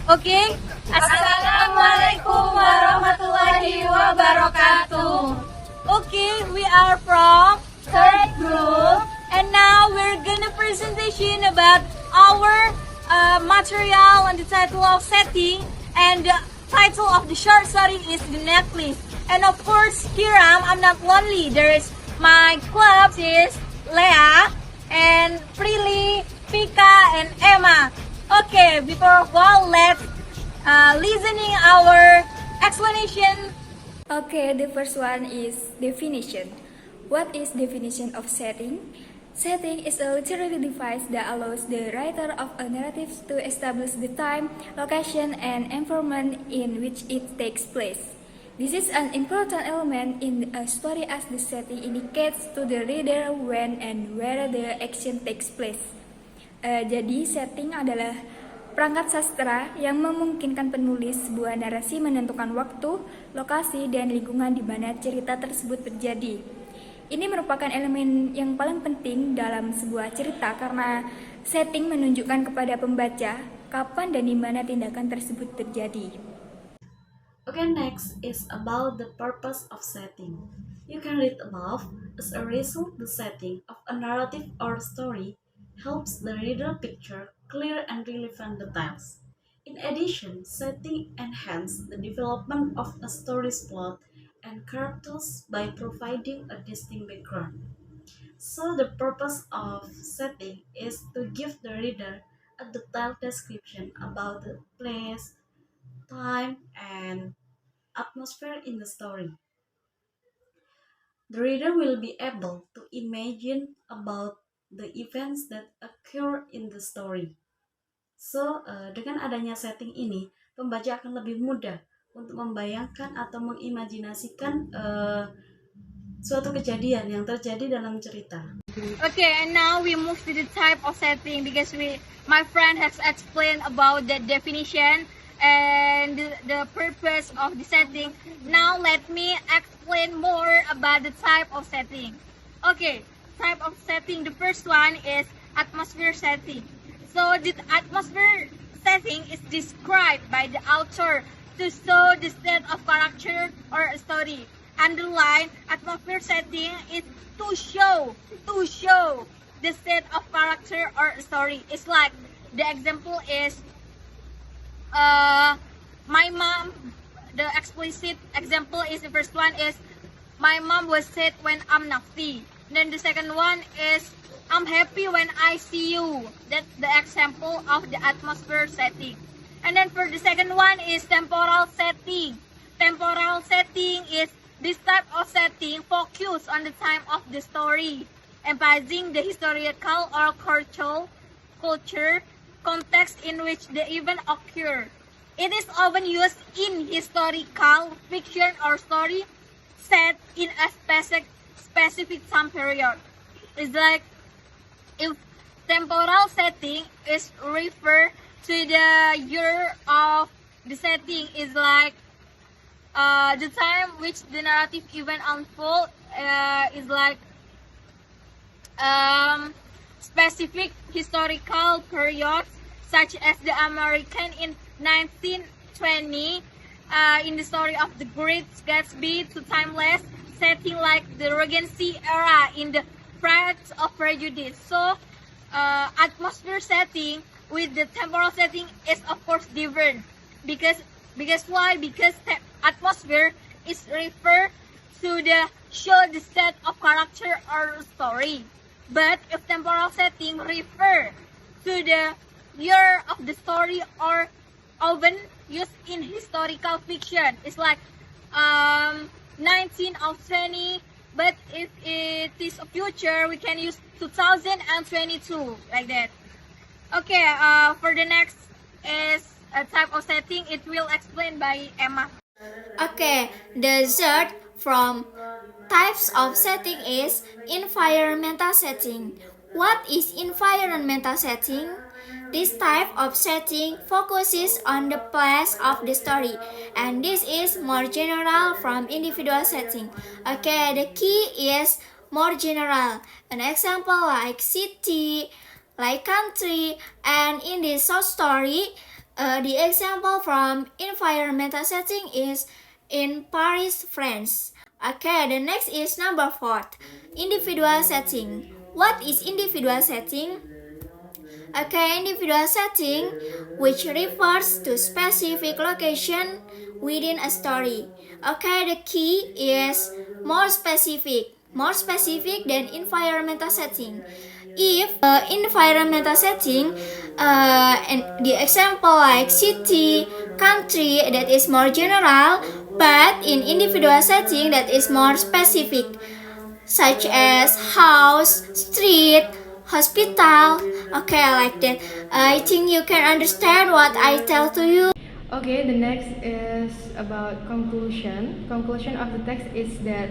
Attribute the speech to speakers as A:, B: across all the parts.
A: Okay, Assalamualaikum warahmatullahi wabarakatuh. Okay, we are from third group, and now we're gonna presentation about our material and the title of setting, and the title of the short story is The Necklace. And of course, here I'm not lonely. There is my club is Leah and Prilly, Fika, and Emah. Okay, before all, let's listening our explanation.
B: Okay, the first one is definition. What is definition of setting? Setting is a literary device that allows the writer of a narrative to establish the time, location, and environment in which it takes place. This is an important element in a story as the setting indicates to the reader when and where the action takes place. Jadi setting adalah perangkat sastra yang memungkinkan penulis sebuah narasi menentukan waktu, lokasi, dan lingkungan di mana cerita tersebut terjadi. Ini merupakan elemen yang paling penting dalam sebuah cerita karena setting menunjukkan kepada pembaca kapan dan di mana tindakan tersebut terjadi.
C: Okay, next is about the purpose of setting. You can read above. As a result, the setting of a narrative or story helps the reader picture clear and relevant details. In addition, setting enhances the development of a story's plot and characters by providing a distinct background. So the purpose of setting is to give the reader a detailed description about the place, time, and atmosphere in the story. The reader will be able to imagine about the events that occur in the story. So, dengan adanya setting ini, pembaca akan lebih mudah untuk membayangkan atau mengimajinasikan suatu kejadian yang terjadi dalam cerita.
A: Okay, and now we move to the type of setting because my friend has explained about the definition and the purpose of the setting. Now let me explain more about the type of setting. Okay, type of setting. The first one is atmosphere setting. So the atmosphere setting is described by the author to show the state of character or a story. Underline, atmosphere setting is to show the state of character or a story. It's like the example is my mom. The explicit example is the first one is my mom was sad when I'm naughty. Then the second one is I'm happy when I see you. That's the example of the atmosphere setting. And then for the second one is temporal setting. Temporal setting is this type of setting focus on the time of the story, emphasizing the historical or culture context in which the event occur. It is often used in historical fiction or story set in a specific time period. It's like if temporal setting is refer to the year of the setting is like the time which the narrative event unfold is like specific historical periods such as the American in 1920 in the story of the Great Gatsby to timeless setting like the Regency era in the Pride of Prejudice. So atmosphere setting with the temporal setting is of course different because why? Because atmosphere is refer to the show the set of character or story. But if temporal setting refer to the year of the story or often used in historical fiction, it's like 19 of 20. But if it is a future, we can use 2022 like that. Okay, for the next is a type of setting. It will explain by Emah.
D: Okay, the third from types of setting is environmental setting. What is environmental setting? This type of setting focuses on the place of the story, and this is more general from individual setting. Okay, the key is more general. An example like city, like country, and in this short story, the example from environmental setting is in Paris, France. Okay, the next is number 4, individual setting. What is individual setting? Okay, individual setting, which refers to specific location within a story. Okay, the key is more specific than environmental setting. If environmental setting, and the example like city, country, that is more general, but in individual setting that is more specific, such as house, street, hospital. Okay, like that. I think you can understand what I tell to you.
E: Okay, the next is about conclusion. Conclusion of the text is that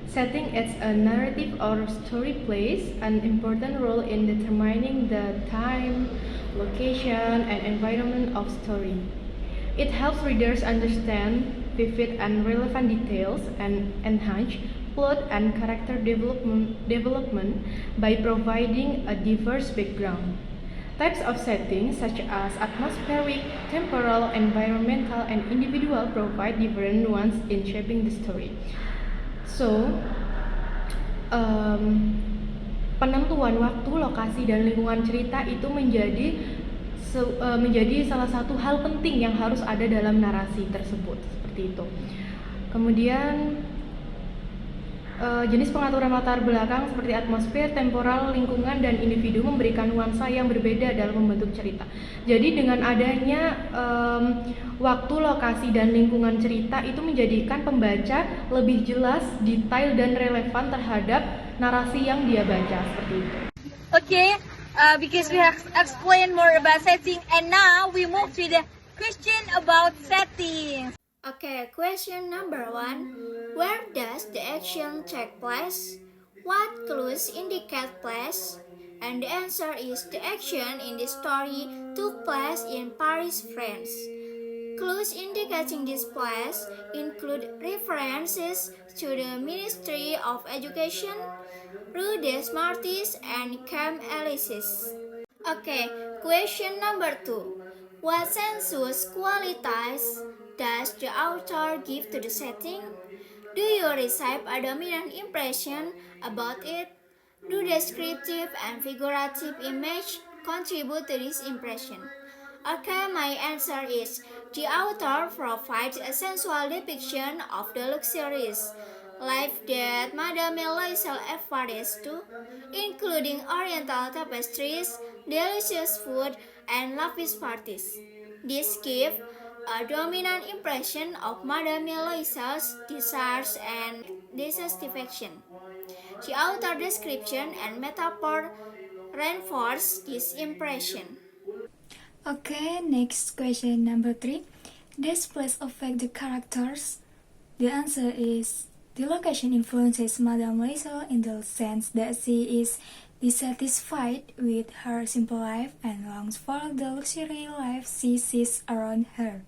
E: setting as a narrative or story plays an important role in determining the time, location, and environment of story. It helps readers understand vivid and relevant details and enhance plot and character development by providing a diverse background. Types of settings such as atmospheric, temporal, environmental, and individual provide different nuance in shaping the story. So, penentuan waktu, lokasi, dan lingkungan cerita itu menjadi salah satu hal penting yang harus ada dalam narasi tersebut, seperti itu. Kemudian jenis pengaturan latar belakang seperti atmosfer, temporal, lingkungan, dan individu memberikan nuansa yang berbeda dalam membentuk cerita. Jadi dengan adanya waktu, lokasi, dan lingkungan cerita itu menjadikan pembaca lebih jelas, detail, dan relevan terhadap narasi yang dia baca, seperti itu.
A: Okay, because we have explained more about setting, and now we move to the question about settings.
D: Okay, question number 1. Where does the action take place? What clues indicate place? And the answer is the action in this story took place in Paris, France. Clues indicating this place include references to the Ministry of Education, Rue des Martyrs, and Camp Elysees. Okay, question number 2. What sensuous qualities does the author give to the setting? Do you receive a dominant impression about it? Do descriptive and figurative image contribute to this impression? Okay, my answer is the author provides a sensual depiction of the luxurious life that Madame Loisel efforts to, including oriental tapestries, delicious food, and lavish parties. This gives a dominant impression of Madame Loisel's desires and dissatisfaction. The author description and metaphor reinforce this impression.
B: Okay, next question number 3. Does place affect the characters? The answer is the location influences Madame Loisel in the sense that she is dissatisfied with her simple life and longs for the luxury life she sees around her.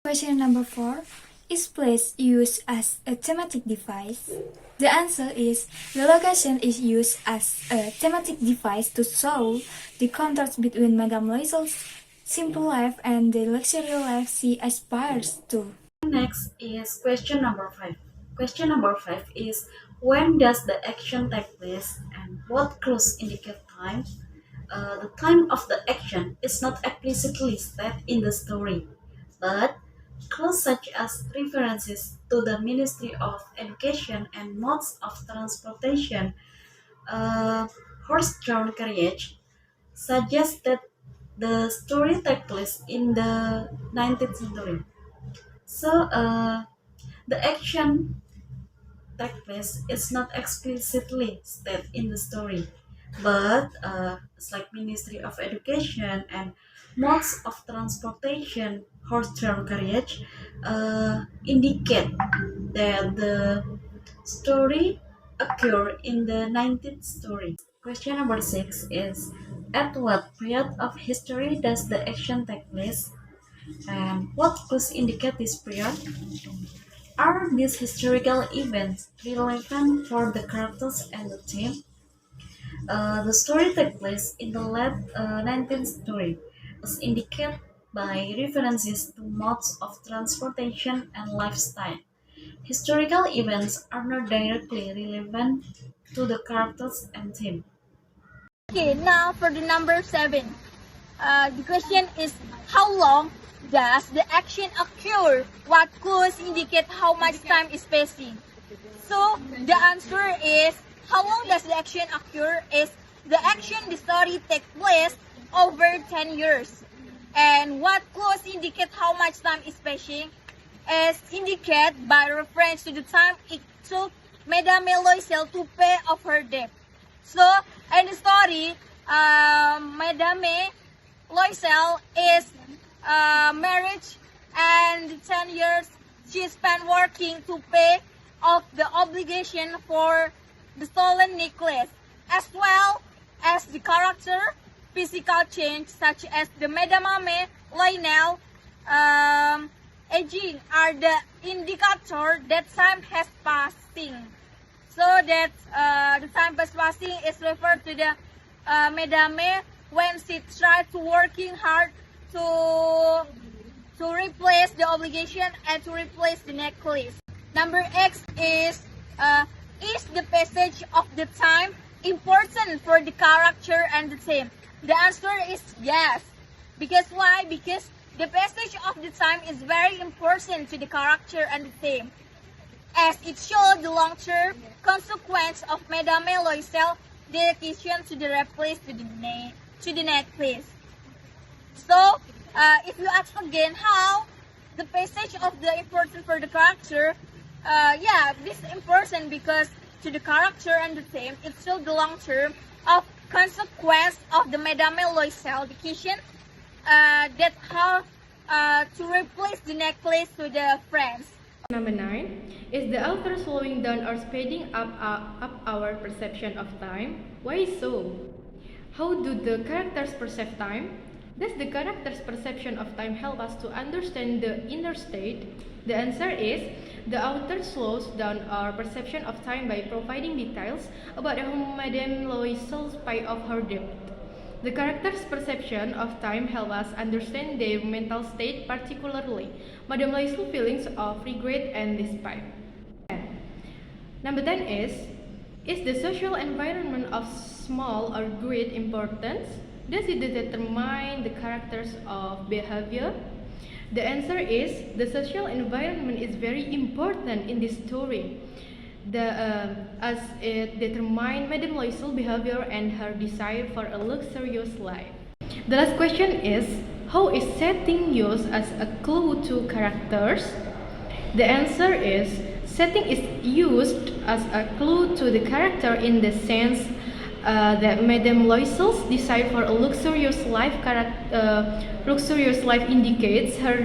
B: Question number 4. Is place used as a thematic device? The answer is the location is used as a thematic device to show the contrast between Madame Loisel's simple life and the luxury life she aspires to.
C: Next is question number 5. Question number 5 is when does the action take place and what clues indicate time? The time of the action is not explicitly stated in the story, but clues such as references to the Ministry of Education and modes of transportation, horse-drawn carriage, suggest that the story takes place in the 19th century. So, the action take place is not explicitly stated in the story, but it's like Ministry of Education and modes of transportation, horse-drawn carriage, indicate that the story occur in the 19th story. Question number 6 is at what period of history does the action take place? And what clues indicate this period? Are these historical events relevant for the characters and the theme? The story takes place in the late 19th century, as indicated by references to modes of transportation and lifestyle. Historical events are not directly relevant to the characters and theme.
A: Okay, now for the number 7. The question is, how long does the action occur? What clues indicate how much time is passing? So the answer is, how long does the action occur is the action, the story takes place over 10 years. And what clues indicate how much time is passing is indicated by reference to the time it took Madame Loisel to pay off her debt. So in the story, Madame Loisel is married, and 10 years she spent working to pay off the obligation for the stolen necklace, as well as the character physical change such as the Madame Lionel aging are the indicator that time has passing. So that the time passing is referred to the Madame when she tried to working hard to replace the obligation and to replace the necklace. Number X is the passage of the time important for the character and the theme? The answer is yes. Because why? Because the passage of the time is very important to the character and the theme, as it shows the long-term consequence of Madame Loisel's dedication to the replace to the necklace. So, if you ask again how the passage of the important for the character, this is important because to the character and the theme, it shows the long-term of consequence of the Madame Loisel dedication that how to replace the necklace to the friends.
E: Number 9. Is the author slowing down or speeding up our perception of time? Why so? How do the characters perceive time? Does the character's perception of time help us to understand the inner state? The answer is, the author slows down our perception of time by providing details about how Madame Loisel paid off her debt. The character's perception of time help us understand their mental state, particularly Madame Loisel's feelings of regret and despair. Number 10 is the social environment of small or great importance? Does it determine the characters of behavior? The answer is, the social environment is very important in this story, as it determines Madame Loisel's behavior and her desire for a luxurious life. The last question is, how is setting used as a clue to characters? The answer is, setting is used as a clue to the character in the sense that Madame Loisel's desire for a luxurious life indicates her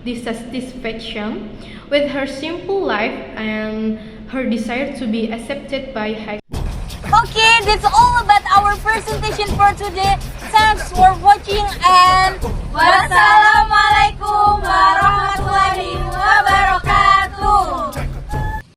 E: dissatisfaction with her simple life and her desire to be accepted by high.
A: Okay, that's all about our presentation for today. Thanks for watching and what's up?